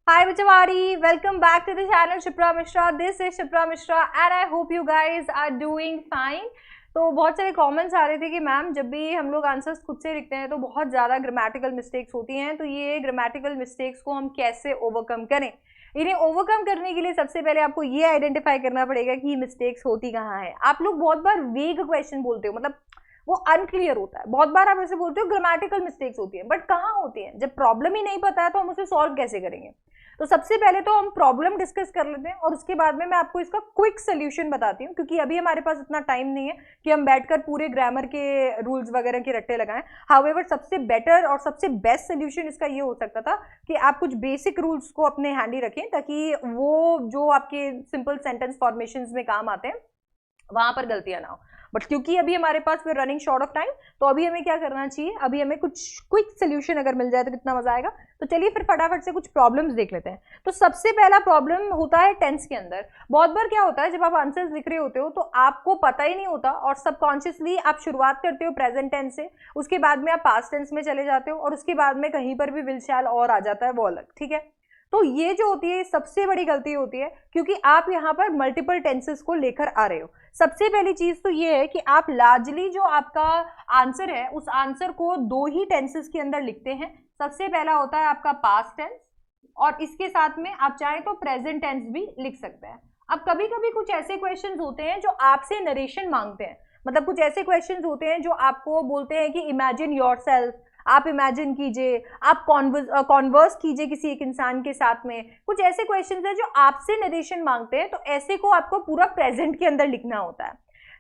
Hi Bachawari, welcome back to the channel Shipra Mishra. This is Shipra Mishra and I hope you guys are doing fine. तो बहुत सारे comments आ रहे थे कि ma'am जब भी हम लोग आंसर्स खुद से लिखते हैं तो बहुत ज़्यादा ग्रामेटिकल मिस्टेक्स होती हैं, तो ये ग्रामेटिकल मिस्टेक्स को हम कैसे ओवरकम करें। इन्हें ओवरकम करने के लिए सबसे पहले आपको ये आइडेंटिफाई करना पड़ेगा कि मिस्टेक्स होती कहाँ है। आप लोग बहुत बार वेग क्वेश्चन बोलते हो, मतलब वो अनक्लियर होता है। बहुत बार आप ऐसे बोलते हो ग्रामेटिकल मिस्टेक्स होती है, बट कहाँ होती है? जब प्रॉब्लम ही नहीं पता है तो हम उसे सॉल्व कैसे करेंगे। तो सबसे पहले तो हम प्रॉब्लम डिस्कस कर लेते हैं और उसके बाद में मैं आपको इसका क्विक सोल्यूशन बताती हूँ, क्योंकि अभी हमारे पास इतना टाइम नहीं है कि हम बैठकर पूरे ग्रामर के रूल्स वगैरह के रट्टे लगाएं। हाउएवर सबसे बेटर और सबसे बेस्ट सोल्यूशन इसका ये हो सकता था कि आप कुछ बेसिक रूल्स को अपने हैंडी रखें, ताकि वो जो आपके सिंपल सेंटेंस फॉर्मेशन में काम आते हैं वहां पर गलतियां ना हो। बट क्योंकि अभी हमारे पास फिर रनिंग शॉर्ट ऑफ टाइम, तो अभी हमें क्या करना चाहिए, अभी हमें कुछ क्विक सोल्यूशन अगर मिल जाए तो कितना मजा आएगा। तो चलिए फिर फटाफट से कुछ प्रॉब्लम्स देख लेते हैं। तो सबसे पहला प्रॉब्लम होता है टेंस के अंदर। बहुत बार क्या होता है, जब आप आंसर्स लिख रहे होते हो तो आपको पता ही नहीं होता और सबकॉन्शियसली आप शुरुआत करते हो प्रेजेंट टेंस से, उसके बाद में आप पास्ट टेंस में चले जाते हो और उसके बाद में कहीं पर भी विल शैल और आ जाता है, वो अलग, ठीक है। तो ये जो होती है सबसे बड़ी गलती होती है, क्योंकि आप यहाँ पर मल्टीपल टेंसेस को लेकर आ रहे हो। सबसे पहली चीज तो ये है कि आप लार्जली जो आपका आंसर है उस आंसर को दो ही टेंसेस के अंदर लिखते हैं। सबसे पहला होता है आपका पास्ट टेंस और इसके साथ में आप चाहे तो प्रेजेंट टेंस भी लिख सकते हैं। अब कभी कभी कुछ ऐसे क्वेश्चंस होते हैं जो आपसे नरेशन मांगते हैं, मतलब कुछ ऐसे क्वेश्चंस होते हैं जो आपको बोलते हैं कि इमेजिन योरसेल्फ, आप इमेजिन कीजिए, आप कॉन्वर्स कीजिए किसी एक इंसान के साथ में। कुछ ऐसे क्वेश्चंस हैं जो आपसे नरेशन मांगते हैं, तो ऐसे को आपको पूरा प्रेजेंट के अंदर लिखना होता है।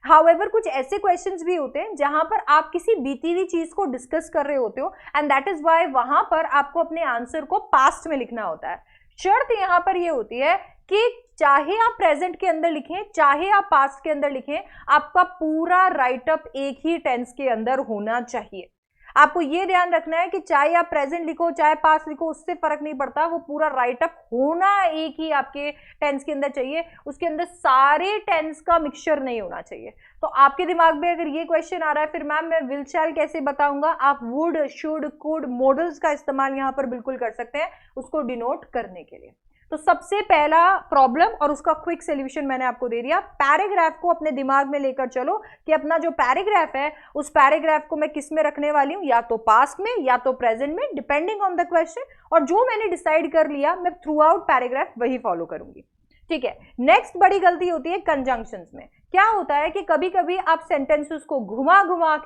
हाउएवर कुछ ऐसे क्वेश्चंस भी होते हैं जहां पर आप किसी बीती हुई चीज को डिस्कस कर रहे होते हो एंड दैट इज वाई वहां पर आपको अपने आंसर को पास्ट में लिखना होता है। शर्त यहां पर ये होती है कि चाहे आप प्रेजेंट के अंदर लिखें चाहे आप पास्ट के अंदर लिखें, आपका पूरा राइटअप एक ही टेंस के अंदर होना चाहिए। आपको ये ध्यान रखना है कि चाहे आप प्रेजेंट लिखो चाहे पास्ट लिखो, उससे फर्क नहीं पड़ता, वो पूरा राइटअप होना एक ही आपके टेंस के अंदर चाहिए। उसके अंदर सारे टेंस का मिक्सचर नहीं होना चाहिए। तो आपके दिमाग में अगर ये क्वेश्चन आ रहा है फिर मैम मैं विल शैल कैसे बताऊंगा, आप वुड शुड कुड मॉडल्स का इस्तेमाल यहां पर बिल्कुल कर सकते हैं उसको डिनोट करने के लिए। तो सबसे पहला प्रॉब्लम और उसका क्विक सोल्यूशन मैंने आपको दे दिया। पैराग्राफ को अपने दिमाग में लेकर चलो कि अपना जो पैराग्राफ है उस पैराग्राफ को मैं किस में रखने वाली हूं, या तो पास्ट में या तो प्रेजेंट में, डिपेंडिंग ऑन द क्वेश्चन। और जो मैंने डिसाइड कर लिया मैं थ्रू आउट पैराग्राफ वही फॉलो करूंगी, ठीक है। नेक्स्ट बड़ी गलती होती है कंजंक्शंस में। क्या होता है कि कभी कभी आप सेंटेंसेस को घुमा घुमा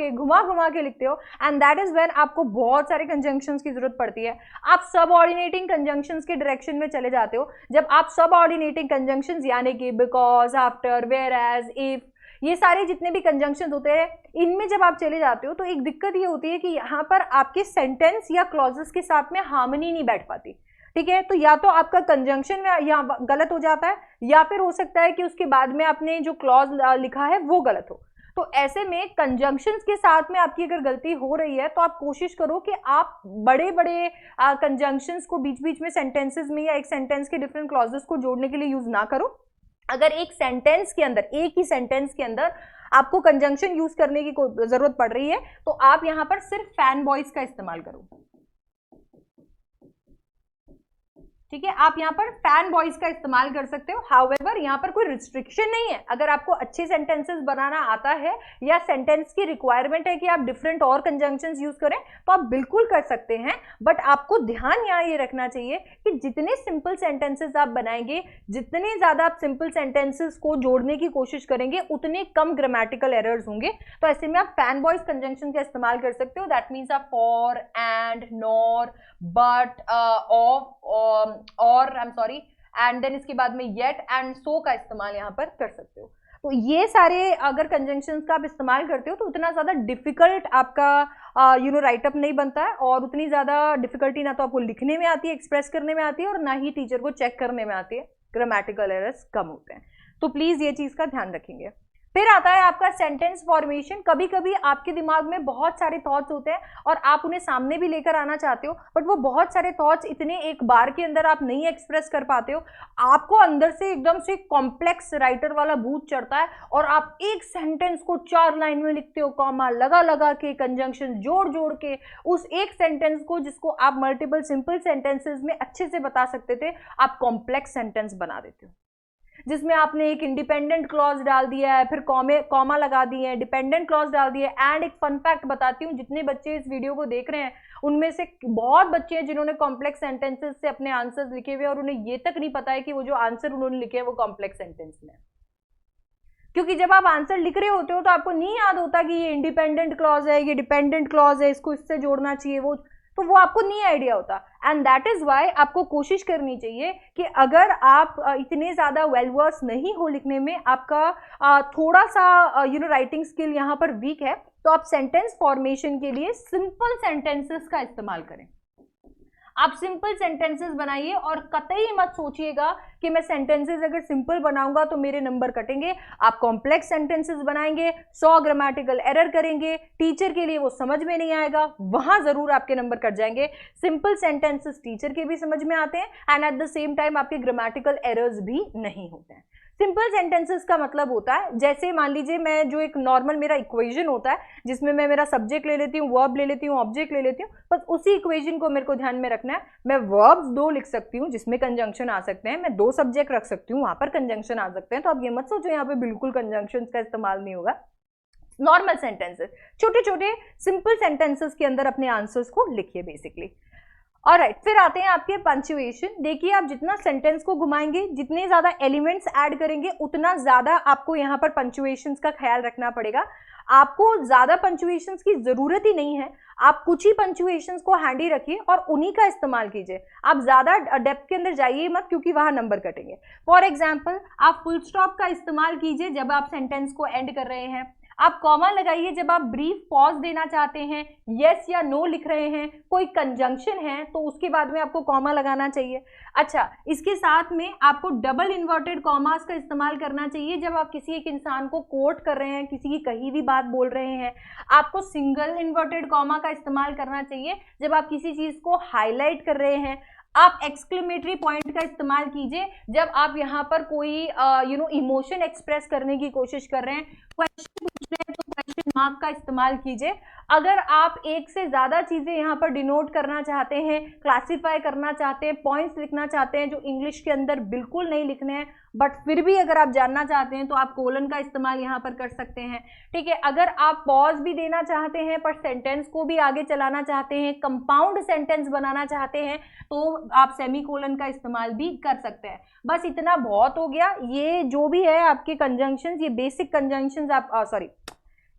के लिखते हो एंड दैट इज व्हेन आपको बहुत सारे कंजंक्शंस की जरूरत पड़ती है। आप सब ऑर्डिनेटिंग कंजंक्शंस के डायरेक्शन में चले जाते हो। जब आप सब ऑर्डिनेटिंग कंजंक्शंस यानी कि because, after, where as, if, ये सारे जितने भी कंजंक्शंस होते हैं इनमें जब आप चले जाते हो तो एक दिक्कत ये होती है कि यहाँ पर आपके सेंटेंस या क्लॉजेस के साथ में हार्मनी नहीं बैठ पाती, ठीक है। तो या तो आपका कंजंक्शन यहाँ गलत हो जाता है या फिर हो सकता है कि उसके बाद में आपने जो क्लॉज लिखा है वो गलत हो। तो ऐसे में कंजंक्शंस के साथ में आपकी अगर गलती हो रही है तो आप कोशिश करो कि आप बड़े बड़े कंजंक्शंस को बीच बीच में सेंटेंसेस में या एक सेंटेंस के डिफरेंट क्लॉजेस को जोड़ने के लिए यूज ना करो। अगर एक सेंटेंस के अंदर, एक ही सेंटेंस के अंदर आपको कंजंक्शन यूज करने की जरूरत पड़ रही है तो आप यहां पर सिर्फ फैन बॉयज का इस्तेमाल करो, ठीक है। आप यहाँ पर फैन बॉयज का इस्तेमाल कर सकते हो। हाउएवर यहाँ पर कोई रिस्ट्रिक्शन नहीं है। अगर आपको अच्छे सेंटेंसेस बनाना आता है या सेंटेंस की रिक्वायरमेंट है कि आप डिफरेंट और कंजंक्शंस यूज करें तो आप बिल्कुल कर सकते हैं। बट आपको ध्यान यहाँ ये रखना चाहिए कि जितने सिंपल सेंटेंसेस आप बनाएंगे, जितने ज्यादा आप सिंपल सेंटेंसेस को जोड़ने की कोशिश करेंगे, उतने कम ग्रामेटिकल एरर्स होंगे। तो ऐसे में आप फैन बॉयज कंजंक्शन का इस्तेमाल कर सकते हो। दैट मीन्स आप for, and, nor, but, of, और I am sorry, and then इसके बाद में येट एंड सो का इस्तेमाल यहां पर कर सकते हो। तो ये सारे अगर कंजंक्शंस का आप इस्तेमाल करते हो तो उतना ज्यादा डिफिकल्ट आपका राइटअप नहीं बनता है और उतनी ज्यादा डिफिकल्टी ना तो आपको लिखने में आती है, एक्सप्रेस करने में आती है, और ना ही टीचर को चेक करने में आती है। ग्रामेटिकल एरर्स कम होते हैं। तो प्लीज ये चीज का ध्यान रखेंगे। फिर आता है आपका सेंटेंस फॉर्मेशन। कभी कभी आपके दिमाग में बहुत सारे थॉट्स होते हैं और आप उन्हें सामने भी लेकर आना चाहते हो, बट वो बहुत सारे थॉट्स इतने एक बार के अंदर आप नहीं एक्सप्रेस कर पाते हो, आपको अंदर से एकदम से कॉम्प्लेक्स राइटर वाला भूत चढ़ता है और आप एक सेंटेंस को 4 लाइन में लिखते हो, कॉमा लगा लगा के, कंजंक्शन जोड़ जोड़ के, उस एक सेंटेंस को जिसको आप मल्टीपल सिंपल सेंटेंसेस में अच्छे से बता सकते थे, आप कॉम्प्लेक्स सेंटेंस बना देते हो, जिसमें आपने एक इंडिपेंडेंट क्लॉज डाल दिया है, फिर कॉमा लगा दिए हैं, डिपेंडेंट क्लॉज डाल दिए। एंड एक फन फैक्ट बताती हूँ, जितने बच्चे इस वीडियो को देख रहे हैं उनमें से बहुत बच्चे हैं जिन्होंने कॉम्प्लेक्स सेंटेंसेस से अपने आंसर्स लिखे हुए और उन्हें ये तक नहीं पता है कि वो जो आंसर उन्होंने लिखे हैं वो कॉम्प्लेक्स सेंटेंस में है। क्योंकि जब आप आंसर लिख रहे होते हो तो आपको नहीं याद होता कि ये इंडिपेंडेंट क्लॉज है, ये डिपेंडेंट क्लॉज है, इसको इससे जोड़ना चाहिए, वो आपको नहीं आइडिया होता। एंड दैट इज वाई आपको कोशिश करनी चाहिए कि अगर आप इतने ज्यादा वेल वर्स नहीं हो लिखने में, आपका थोड़ा सा राइटिंग स्किल यहाँ पर वीक है, तो आप सेंटेंस फॉर्मेशन के लिए सिंपल सेंटेंसेस का इस्तेमाल करें। आप सिंपल सेंटेंसेस बनाइए और कतई मत सोचिएगा कि मैं सेंटेंसेस अगर सिंपल बनाऊंगा तो मेरे नंबर कटेंगे। आप कॉम्प्लेक्स सेंटेंसेस बनाएंगे, 100 ग्रामेटिकल एरर करेंगे, टीचर के लिए वो समझ में नहीं आएगा, वहां जरूर आपके नंबर कट जाएंगे। सिंपल सेंटेंसेस टीचर के भी समझ में आते हैं and at the same time आपके ग्रामेटिकल एरर्स भी नहीं होते हैं। सिंपल सेंटेंसेस का मतलब होता है, जैसे मान लीजिए मैं जो एक नॉर्मल मेरा इक्वेशन होता है जिसमें मैं मेरा सब्जेक्ट ले लेती हूँ, वर्ब ले लेती हूँ, ऑब्जेक्ट ले लेती हूँ, बस उसी इक्वेशन को मेरे को ध्यान में रखना है। मैं वर्ब्स 2 लिख सकती हूँ जिसमें कंजंक्शन आ सकते हैं, मैं 2 सब्जेक्ट रख सकती हूँ, वहां पर कंजंक्शन आ सकते हैं। तो आप ये मत सोचो यहाँ पे बिल्कुल कंजंक्शन का इस्तेमाल नहीं होगा। नॉर्मल सेंटेंसेस, छोटे छोटे सिंपल सेंटेंसेस के अंदर अपने आंसर्स को लिखिए बेसिकली। ऑलराइट, फिर आते हैं आपके पंक्चुएशन। देखिए, आप जितना सेंटेंस को घुमाएंगे, जितने ज्यादा एलिमेंट्स ऐड करेंगे, उतना ज्यादा आपको यहाँ पर पंक्चुएशंस का ख्याल रखना पड़ेगा। आपको ज्यादा पंक्चुएशंस की जरूरत ही नहीं है, आप कुछ ही पंक्चुएशंस को हैंडी रखिए और उन्हीं का इस्तेमाल कीजिए। आप ज्यादा डेप्थ के अंदर जाइए मत, क्योंकि वहां नंबर कटेंगे। फॉर एग्जाम्पल, आप फुल स्टॉप का इस्तेमाल कीजिए जब आप सेंटेंस को एंड कर रहे हैं। आप कॉमा लगाइए जब आप ब्रीफ पॉज देना चाहते हैं, यस या नो लिख रहे हैं, कोई कंजंक्शन है तो उसके बाद में आपको कॉमा लगाना चाहिए। अच्छा, इसके साथ में आपको डबल इन्वर्टेड कॉमास का इस्तेमाल करना चाहिए जब आप किसी एक इंसान को कोट कर रहे हैं, किसी की कही भी बात बोल रहे हैं। आपको सिंगल इन्वर्टेड कॉमा का इस्तेमाल करना चाहिए जब आप किसी चीज को हाईलाइट कर रहे हैं। आप एक्सक्लेमेटरी पॉइंट का इस्तेमाल कीजिए जब आप यहाँ पर कोई इमोशन एक्सप्रेस करने की कोशिश कर रहे हैं। क्वेश्चन पूछ रहे हैं तो क्वेश्चन मार्क का इस्तेमाल कीजिए। अगर आप एक से ज्यादा चीजें यहाँ पर डिनोट करना चाहते हैं, क्लासिफाई करना चाहते हैं, पॉइंट्स लिखना चाहते हैं जो इंग्लिश के अंदर बिल्कुल नहीं लिखने हैं, बट फिर भी अगर आप जानना चाहते हैं तो आप कोलन का इस्तेमाल यहाँ पर कर सकते हैं। ठीक है, अगर आप पॉज भी देना चाहते हैं पर सेंटेंस को भी आगे चलाना चाहते हैं, कंपाउंड सेंटेंस बनाना चाहते हैं, तो आप सेमीकोलन का इस्तेमाल भी कर सकते हैं। बस इतना बहुत हो गया। ये जो भी है आपके कंजंक्शंस, ये बेसिक कंजंक्शंस आप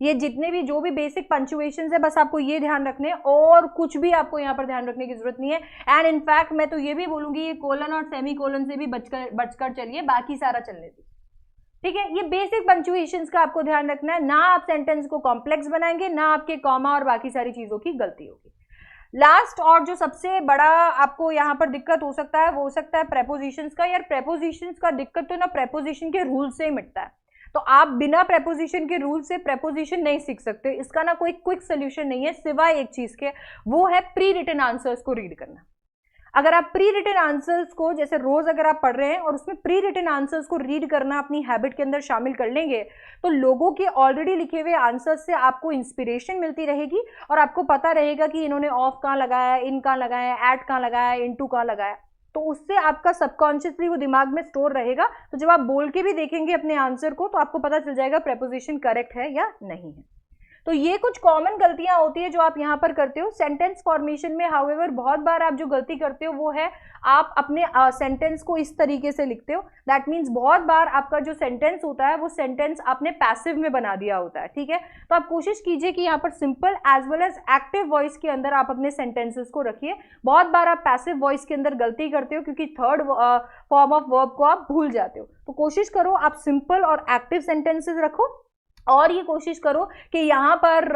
ये जितने भी जो भी बेसिक पंक्चुएशंस है, बस आपको ये ध्यान रखने हैं और कुछ भी आपको यहाँ पर ध्यान रखने की जरूरत नहीं है। एंड इनफैक्ट मैं तो ये भी बोलूंगी, ये कोलन और सेमीकोलन से भी बचकर चलिए, बाकी सारा चलने दीजिए। ठीक है, ये बेसिक पंक्चुएशंस का आपको ध्यान रखना है। ना आप सेंटेंस को कॉम्प्लेक्स बनाएंगे, ना आपके कॉमा और बाकी सारी चीजों की गलती होगी। लास्ट और जो सबसे बड़ा आपको यहाँ पर दिक्कत हो सकता है वो हो सकता है प्रेपोजिशंस का। यार, प्रेपोजिशंस का दिक्कत तो ना प्रेपोजिशन के रूल से ही मिटता है। तो आप बिना प्रेपोजिशन के रूल से प्रेपोजिशन नहीं सीख सकते। इसका ना कोई क्विक सोल्यूशन नहीं है सिवाय एक चीज के, वो है प्री रिटन आंसर्स को रीड करना। अगर आप प्री रिटन आंसर्स को, जैसे रोज अगर आप पढ़ रहे हैं और उसमें प्री रिटन आंसर्स को रीड करना अपनी हैबिट के अंदर शामिल कर लेंगे, तो लोगों के ऑलरेडी लिखे हुए आंसर्स से आपको इंस्पिरेशन मिलती रहेगी और आपको पता रहेगा कि इन्होंने ऑफ कहाँ लगाया, इन कहाँ लगाया, एट कहाँ लगाया, इनटू कहाँ लगाया। तो उससे आपका सबकॉन्शियसली वो दिमाग में स्टोर रहेगा। तो जब आप बोल के भी देखेंगे अपने आंसर को तो आपको पता चल जाएगा प्रेपोजिशन करेक्ट है या नहीं है। तो ये कुछ कॉमन गलतियां होती है जो आप यहाँ पर करते हो सेंटेंस फॉर्मेशन में। हाउएवर बहुत बार आप जो गलती करते हो वो है आप अपने सेंटेंस को इस तरीके से लिखते हो। दैट मीन्स बहुत बार आपका जो सेंटेंस होता है वो सेंटेंस आपने पैसिव में बना दिया होता है। ठीक है, तो आप कोशिश कीजिए कि यहाँ पर simple as well as active voice के अंदर आप अपने सेंटेंसेस को रखिए। बहुत बार आप पैसिव वॉइस के अंदर गलती करते हो क्योंकि थर्ड फॉर्म ऑफ वर्ब को आप भूल जाते हो। तो कोशिश करो आप सिंपल और एक्टिव सेंटेंसेस रखो और ये कोशिश करो कि यहाँ पर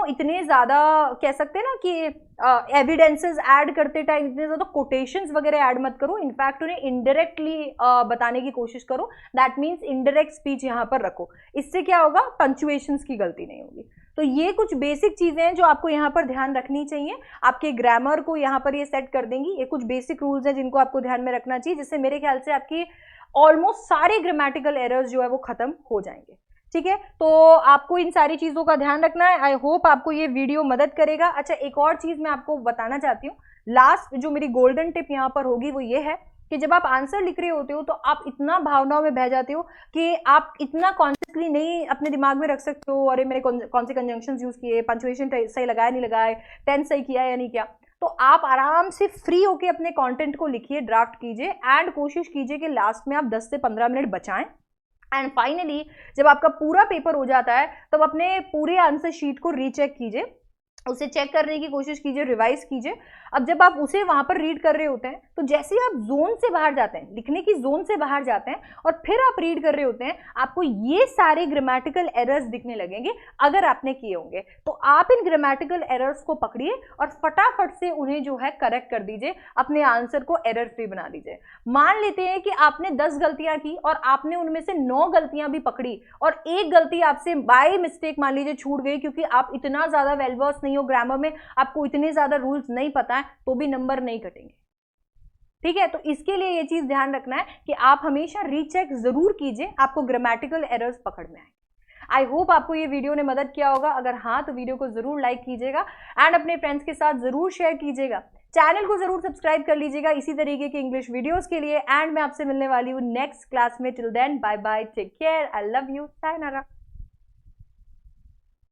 इतने ज़्यादा कह सकते हैं ना कि एविडेंसेस ऐड करते टाइम इतने ज़्यादा कोटेशंस वगैरह ऐड मत करो, इनफैक्ट उन्हें इनडायरेक्टली बताने की कोशिश करो, दैट मीन्स इनडायरेक्ट स्पीच यहाँ पर रखो। इससे क्या होगा, पंक्चुएशंस की गलती नहीं होगी। तो ये कुछ बेसिक चीज़ें हैं जो आपको यहाँ पर ध्यान रखनी चाहिए, आपके ग्रामर को यहाँ पर ये सेट कर देंगी। ये कुछ बेसिक रूल्स हैं जिनको आपको ध्यान में रखना चाहिए, जिससे मेरे ख्याल से आपकी ऑलमोस्ट सारे ग्रामेटिकल एरर्स जो है वो खत्म हो जाएंगे। ठीक है, तो आपको इन सारी चीज़ों का ध्यान रखना है। आई होप आपको ये वीडियो मदद करेगा। अच्छा, एक और चीज़ मैं आपको बताना चाहती हूँ, लास्ट जो मेरी गोल्डन टिप यहाँ पर होगी वो ये है कि जब आप आंसर लिख रहे होते हो तो आप इतना भावनाओं में बह जाते हो कि आप इतना कॉन्शियसली नहीं अपने दिमाग में रख सकते हो, अरे मैंने कौन से कंजंक्शंस यूज किए, पंक्चुएशन सही लगाया नहीं लगाए, टेंस सही किया या नहीं किया। तो आप आराम से फ्री होके अपने कंटेंट को लिखिए, ड्राफ्ट कीजिए एंड कोशिश कीजिए कि लास्ट में आप 10 से 15 मिनट बचाएं। एंड फाइनली जब आपका पूरा पेपर हो जाता है तब अपने पूरे आंसर शीट को रीचेक कीजिए, उसे चेक करने की कोशिश कीजिए, रिवाइज कीजिए। अब जब आप उसे वहां पर रीड कर रहे होते हैं तो जैसे ही आप जोन से बाहर जाते हैं, लिखने की जोन से बाहर जाते हैं और फिर आप रीड कर रहे होते हैं, आपको ये सारे ग्रामेटिकल एरर्स दिखने लगेंगे अगर आपने किए होंगे। तो आप इन ग्रामेटिकल एरर्स को पकड़िए और फटाफट से उन्हें जो है करेक्ट कर दीजिए, अपने आंसर को एरर फ्री बना दीजिए। मान लेते हैं कि आपने 10 गलतियां की और आपने उनमें से 9 गलतियां भी पकड़ी और एक गलती आपसे बाय मिस्टेक मान लीजिए छूट गई, क्योंकि आप इतना ज्यादा वेलवर्स नहीं हो ग्रामर में, आपको इतने ज्यादा रूल्स नहीं पता है, तो भी नंबर नहीं कटेंगे। ठीक है, तो इसके लिए ये चीज ध्यान रखना है कि आप हमेशा रीचेक जरूर कीजिए, आपको ग्रामेटिकल एरर्स पकड़ में आएंगे। आई होप आपको ये वीडियो ने मदद किया होगा। अगर हाँ तो वीडियो को जरूर लाइक कीजिएगा एंड अपने फ्रेंड्स के साथ जरूर शेयर कीजिएगा। चैनल को जरूर सब्सक्राइब कर लीजिएगा इसी तरीके के इंग्लिश वीडियोस के लिए। एंड मैं आपसे मिलने वाली हूँ नेक्स्ट क्लास में। Till then bye bye, take care, I love you, sayonara.